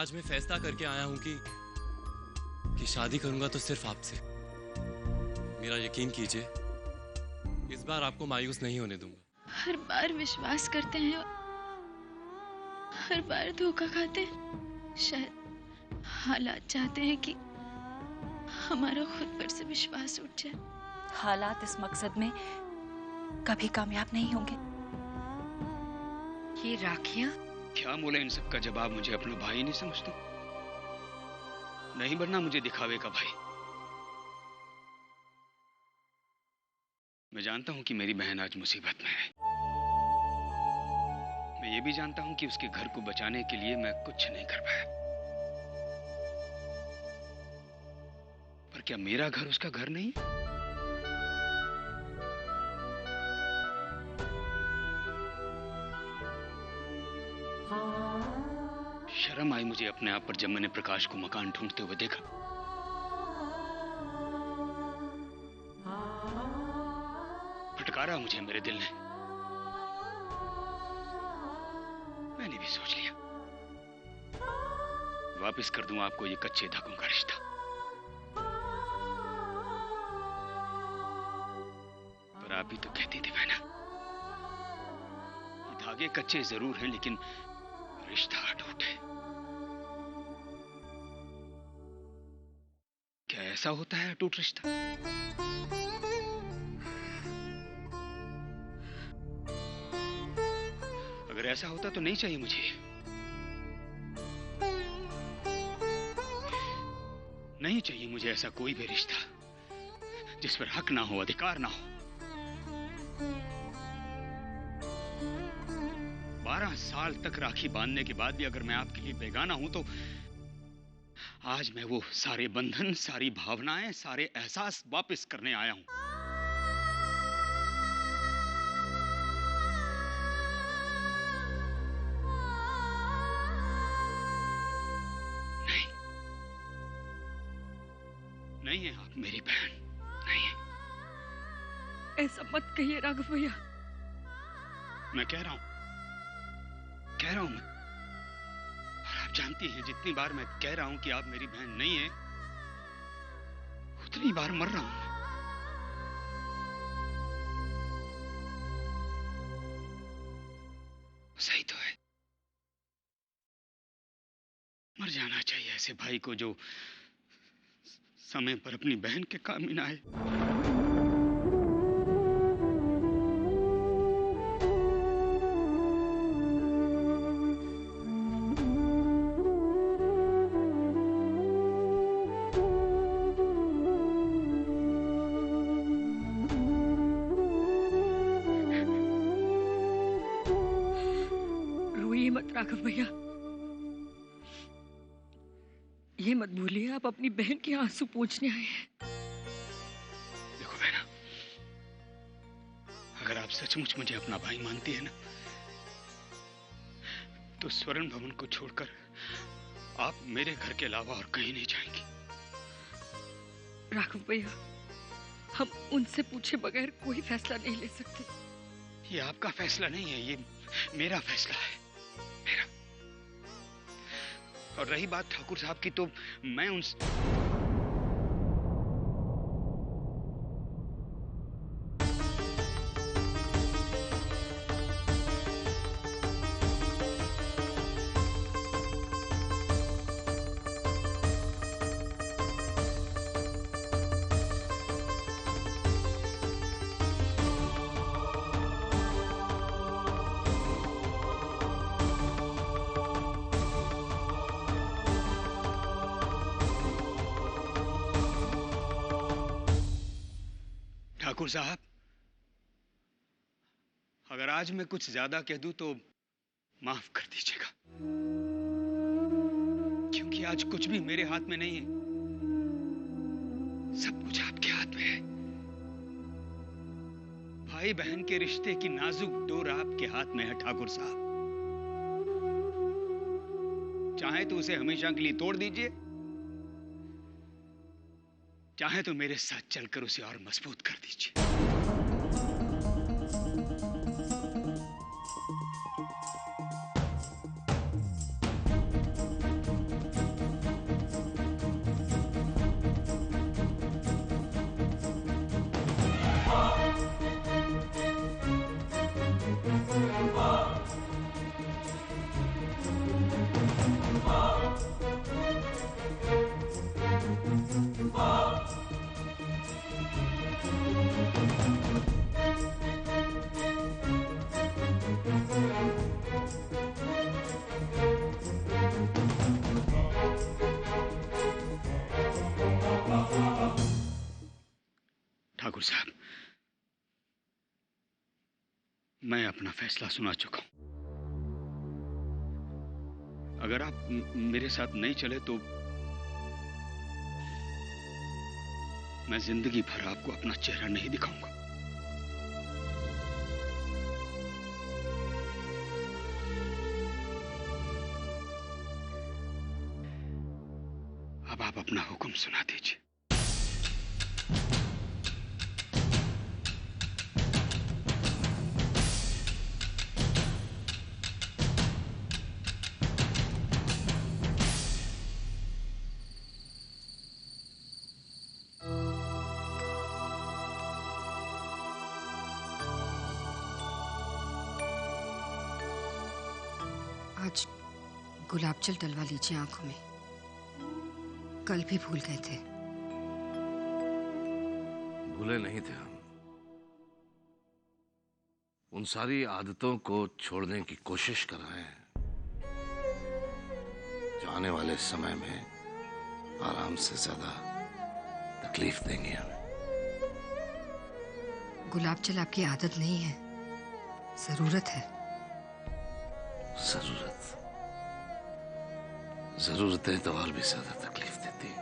आज मैं फैसला करके आया हूं कि शादी करूंगा तो सिर्फ आपसे। मेरा यकीन कीजिए, इस बार आपको मायूस नहीं होने दूंगा। हर बार विश्वास करते हैं, हर बार धोखा खाते हैं। शायद हालात चाहते हैं कि हमारा खुद पर से विश्वास उठ जाए। हालात इस मकसद में कभी कामयाब नहीं होंगे। ये राखियां क्या मोला इन सब का जवाब मुझे अपना भाई नहीं समझते? नहीं बनना मुझे दिखावे का भाई। मैं जानता हूं कि मेरी बहन आज मुसीबत में है। मैं ये भी जानता हूं कि उसके घर को बचाने के लिए मैं कुछ नहीं कर पाया। पर क्या मेरा घर उसका घर नहीं? शर्म आई मुझे अपने आप पर जब मैंने प्रकाश को मकान ढूंढते हुए देखा। फटकारा मुझे मेरे दिल ने। मैंने भी सोच लिया, वापस कर दूं आपको ये कच्चे धागों का रिश्ता। पर आप भी तो कहती थी बहना, ये धागे कच्चे जरूर हैं लेकिन रिश्ता अटूट है। क्या ऐसा होता है अटूट रिश्ता? अगर ऐसा होता तो नहीं चाहिए मुझे। नहीं चाहिए मुझे ऐसा कोई भी रिश्ता जिस पर हक ना हो, अधिकार ना हो। 12 साल तक राखी बांधने के बाद भी अगर मैं आपके लिए बेगाना हूं तो आज मैं वो सारे बंधन, सारी भावनाएं, सारे एहसास वापस करने आया हूं। नहीं, नहीं है आप मेरी बहन, नहीं है। ऐसा मत कहिए राघव भैया। मैं कह रहा हूं मैं। और आप जानती हैं जितनी बार मैं कह रहा हूं कि आप मेरी बहन नहीं है, उतनी बार मर रहा हूं मैं। सही तो है, मर जाना चाहिए ऐसे भाई को जो समय पर अपनी बहन के काम में ना आए। राघव भैया, ये मत भूलिए आप अपनी बहन के आंसू पोंछने आए हैं। देखो बहना, अगर आप सचमुच मुझे अपना भाई मानती है ना, तो स्वर्ण भवन को छोड़कर आप मेरे घर के अलावा और कहीं नहीं जाएंगी। राघव भैया, हम उनसे पूछे बगैर कोई फैसला नहीं ले सकते। ये आपका फैसला नहीं है, ये मेरा फैसला है, मेरा। और रही बात ठाकुर साहब की, तो मैं उनसे ठाकुर साहब, अगर आज मैं कुछ ज्यादा कह दूं तो माफ कर दीजिएगा, क्योंकि आज कुछ भी मेरे हाथ में नहीं है, सब कुछ आपके हाथ में है। भाई बहन के रिश्ते की नाजुक डोर आपके हाथ में है ठाकुर साहब। चाहे तो उसे हमेशा के लिए तोड़ दीजिए, चाहे तो मेरे साथ चलकर उसे और मजबूत कर दीजिए। मैं अपना फैसला सुना चुका हूं। अगर आप मेरे साथ नहीं चले तो मैं जिंदगी भर आपको अपना चेहरा नहीं दिखाऊंगा। अब आप अपना हुक्म सुना दीजिए। आज गुलाब जल डलवा लीजिए आंखों में, कल भी भूल गए थे। भूले नहीं थे हम, उन सारी आदतों को छोड़ने की कोशिश कर रहे हैं जो आने वाले समय में आराम से ज्यादा तकलीफ देंगी हमें। गुलाब जल आपकी आदत नहीं है, जरूरत है। जरूरतें तो और भी ज्यादा तकलीफ देती हैं।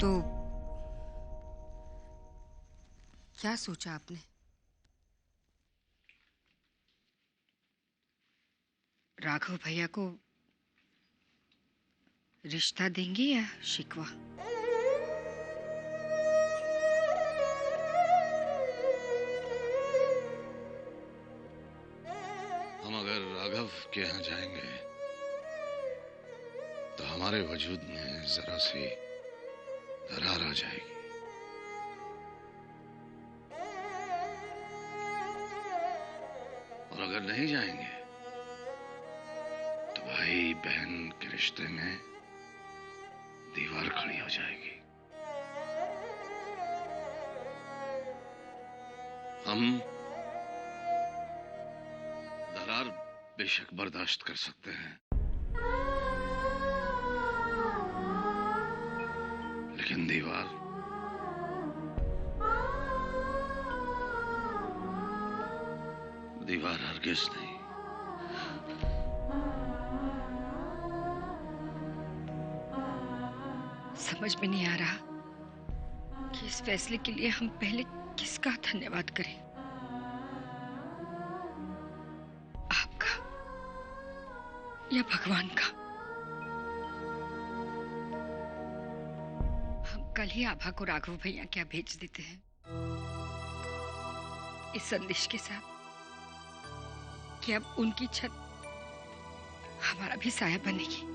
तो क्या सोचा आपने? राघव भैया को रिश्ता देंगे या शिकवा? हम अगर राघव के यहाँ जाएंगे तो हमारे वजूद में जरा सी दरार आ जाएगी। और अगर नहीं जाएंगे तो भाई बहन के रिश्ते में दीवार खड़ी हो जाएगी। हम दरार बेशक बर्दाश्त कर सकते हैं, लेकिन दीवार हरगिज नहीं। समझ में नहीं आ रहा कि इस फैसले के लिए हम पहले किसका धन्यवाद करें, आपका या भगवान का। हम कल ही आभा को राघव भैया क्या भेज देते हैं इस संदेश के साथ कि अब उनकी छत हमारा भी साया बनेगी।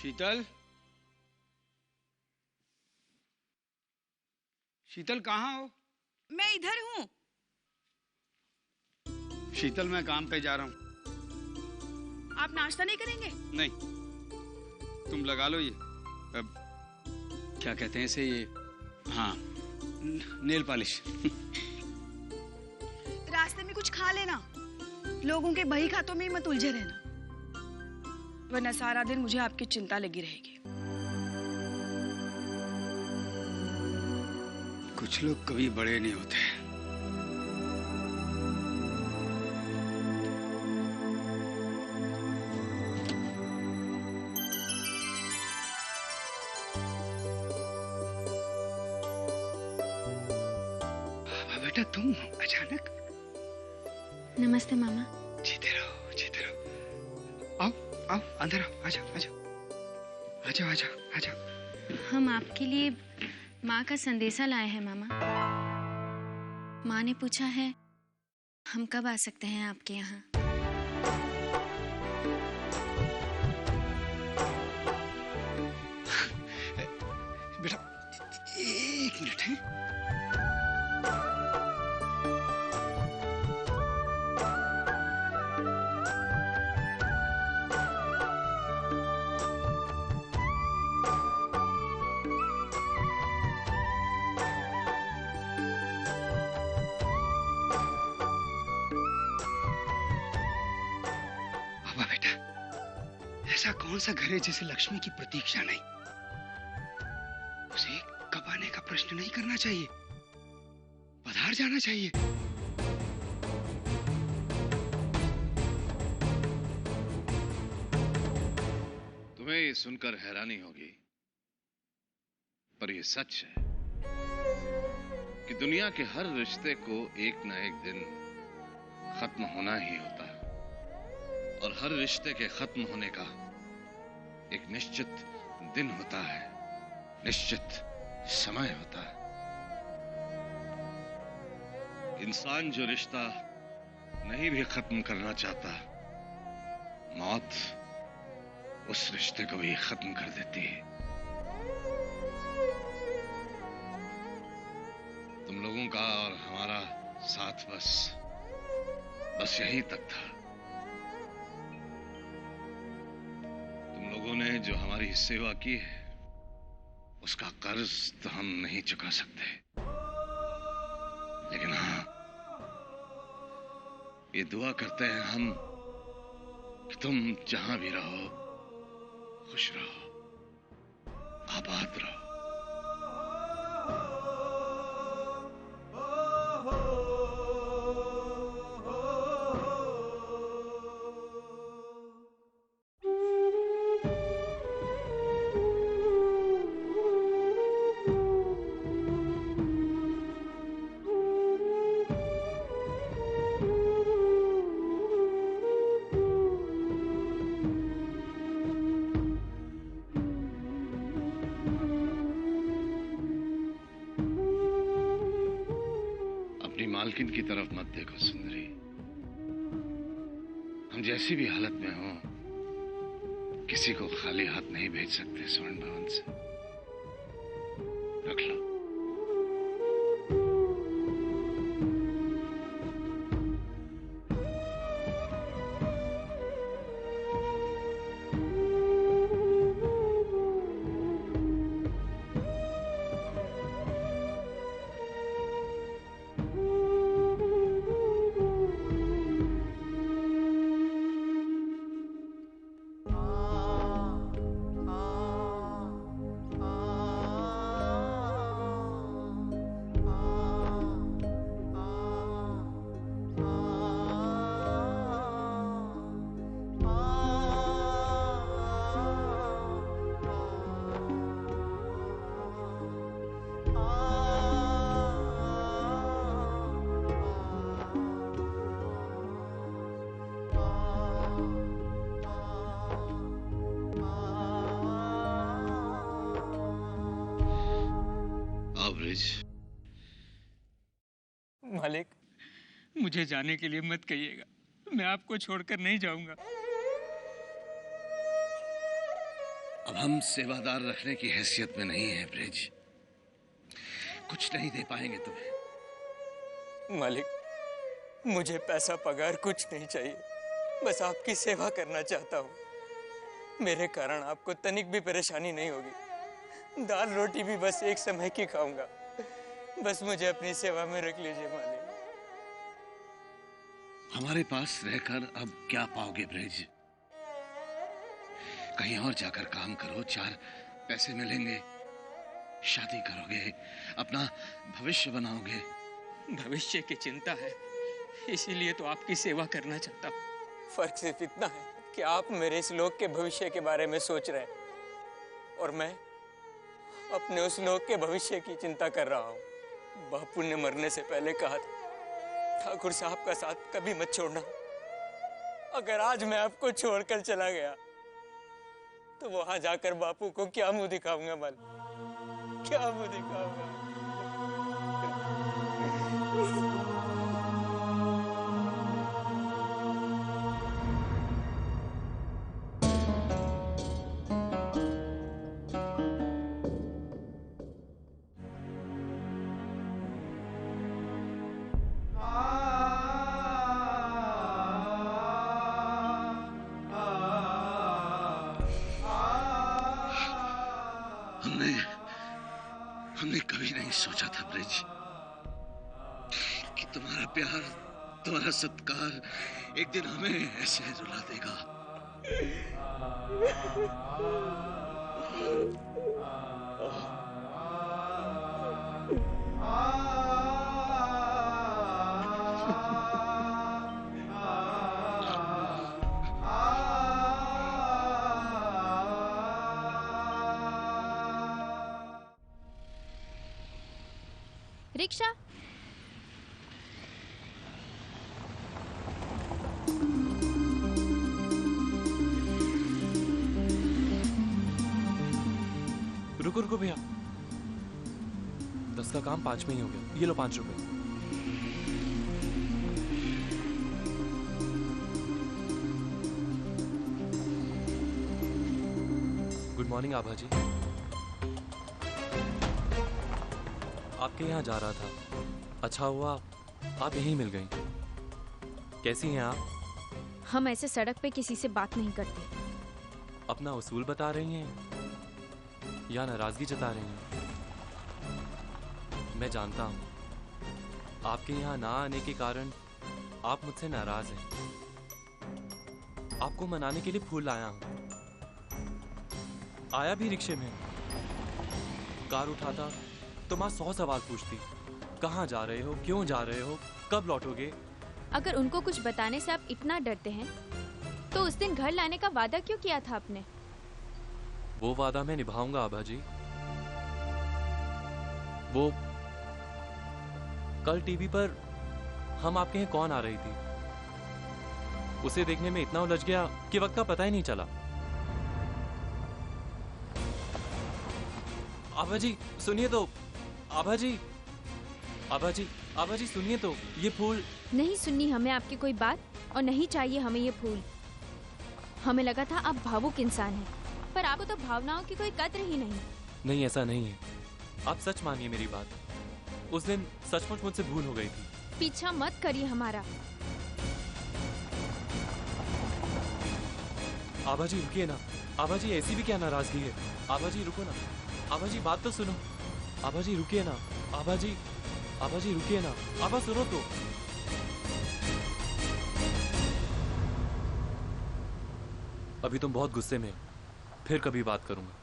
शीतल, शीतल कहाँ हो? मैं इधर हूँ। शीतल मैं काम पे जा रहा हूँ। आप नाश्ता नहीं करेंगे? नहीं, तुम लगा लो ये अब क्या कहते हैं इसे, ये हाँ नेल पॉलिश। रास्ते में कुछ खा लेना, लोगों के बही खातों में ही मत उलझे रहना, वरना सारा दिन मुझे आपकी चिंता लगी रहेगी। कुछ लोग कभी बड़े नहीं होते। तुम अचानक? नमस्ते मामा। जीते रहो, जीते रहो। आओ आओ, अंदर आओ, आजाओ आजाओ आजाओ आजाओ आजाओ। हम आपके लिए माँ का संदेशा लाए हैं मामा। माँ ने पूछा है हम कब आ सकते हैं आपके यहाँ। बेटा, एक मिनट है। बाबा बेटा, ऐसा कौन सा घर है जिसे लक्ष्मी की प्रतीक्षा नहीं? उसे कब आने का प्रश्न नहीं करना चाहिए, पधार जाना चाहिए। तुम्हें ये सुनकर हैरानी होगी, पर ये सच है कि दुनिया के हर रिश्ते को एक न एक दिन खत्म होना ही होता है, और हर रिश्ते के खत्म होने का एक निश्चित दिन होता है, निश्चित समय होता है। इंसान जो रिश्ता नहीं भी खत्म करना चाहता, मौत उस रिश्ते को भी खत्म कर देती है। तुम लोगों का और हमारा साथ बस यही तक था। तुम लोगों ने जो हमारी सेवा की है, उसका कर्ज तो हम नहीं चुका सकते, लेकिन हाँ, ये दुआ करते हैं हम कि तुम जहां भी रहो, खुश रहो, आबाद रहो। मालकिन की तरफ मत देखो सुंदरी। हम जैसी भी हालत में हो, किसी को खाली हाथ नहीं भेज सकते स्वर्ण भवन से। रख लो। मालिक, मुझे जाने के लिए मत कहिएगा, मैं आपको छोड़कर नहीं जाऊंगा। अब हम सेवादार रखने की हैसियत में नहीं है ब्रिज, कुछ नहीं दे पाएंगे तुम्हें। मालिक, मुझे पैसा पगार कुछ नहीं चाहिए, बस आपकी सेवा करना चाहता हूँ। मेरे कारण आपको तनिक भी परेशानी नहीं होगी। दाल रोटी भी बस एक समय की खाऊंगा। बस मुझे अपनी सेवा में रख लीजिए मालिक। हमारे पास रहकर अब क्या पाओगे ब्रिज? कहीं और जाकर काम करो, 4 पैसे मिलेंगे, शादी करोगे, अपना भविष्य बनाओगे। भविष्य की चिंता है, इसीलिए तो आपकी सेवा करना चाहता हूँ। फर्क सिर्फ इतना है कि आप मेरे इस लोक के भविष्य के बारे में सोच रहे हैं और मैं अपने उस लोक के भविष्य की चिंता कर रहा हूँ। बापू ने मरने से पहले कहा था ठाकुर साहब का साथ कभी मत छोड़ना। अगर आज मैं आपको छोड़कर चला गया तो वहां जाकर बापू को क्या मुंह दिखाऊंगा मल, क्या मुंह दिखाऊंगा? हमने कभी नहीं सोचा था ब्रिज कि तुम्हारा प्यार, तुम्हारा सत्कार एक दिन हमें ऐसे रुला देगा। रिक्शा। रुको रुको भैया, 10 का काम 5 में ही हो गया। ये लो 5 रुपए। गुड मॉर्निंग आभा जी। आपके यहाँ जा रहा था, अच्छा हुआ आप यहीं मिल गई। कैसी हैं आप? हम ऐसे सड़क पे किसी से बात नहीं करते। अपना उसूल बता रही हैं या नाराजगी जता रही हैं? मैं जानता हूं आपके यहाँ ना आने के कारण आप मुझसे नाराज हैं। आपको मनाने के लिए फूल लाया हूं। आया भी रिक्शे में। कार उठाता तो माँ 100 सवाल पूछती, कहाँ जा रहे हो, क्यों जा रहे हो, कब लौटोगे? अगर उनको कुछ बताने से आप इतना डरते हैं तो उस दिन घर लाने का वादा क्यों किया था आपने? वो वादा मैं निभाऊंगा आभा जी। वो कल टीवी पर हम आपके यहाँ कौन आ रही थी, उसे देखने में इतना उलझ गया कि वक्त का पता ही नहीं चला। आभा जी सुनिए तो, आभा जी, आभा जी, आभा जी सुनिए तो, ये फूल। नहीं सुननी हमें आपकी कोई बात और नहीं चाहिए हमें ये फूल। हमें लगा था आप भावुक इंसान हैं, पर आपको तो भावनाओं की कोई कद्र ही नहीं। नहीं ऐसा नहीं है, आप सच मानिए मेरी बात। उस दिन सचमुच मुझसे भूल हो गई थी। पीछा मत करिए हमारा। आभा जी रुकिए ना, आभा जी ऐसी भी क्या नाराजगी है? आभा जी रुको ना, आभा जी बात तो सुनो। आभा जी रुकिए ना, आभा जी, आभा जी रुकिए ना, आभा सुनो तो। अभी तुम बहुत गुस्से में हो, फिर कभी बात करूंगा।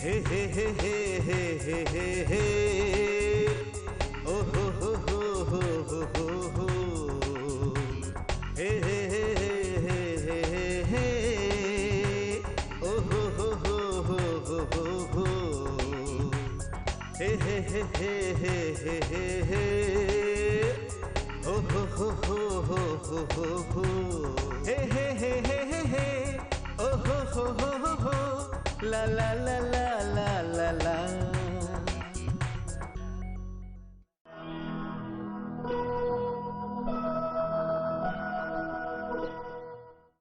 हे हे हे हे हे हे हे हे ओ हो हो हो हो हो हो हो हे हे हे हे हे हे हे ओ हो हो हो हो हो हो हो हे हे हे हे हे हे हे हे ओ हो हो हो हो हो हो हो हे हे हे हे हे हे ओ हो हो हो हो हो la la la la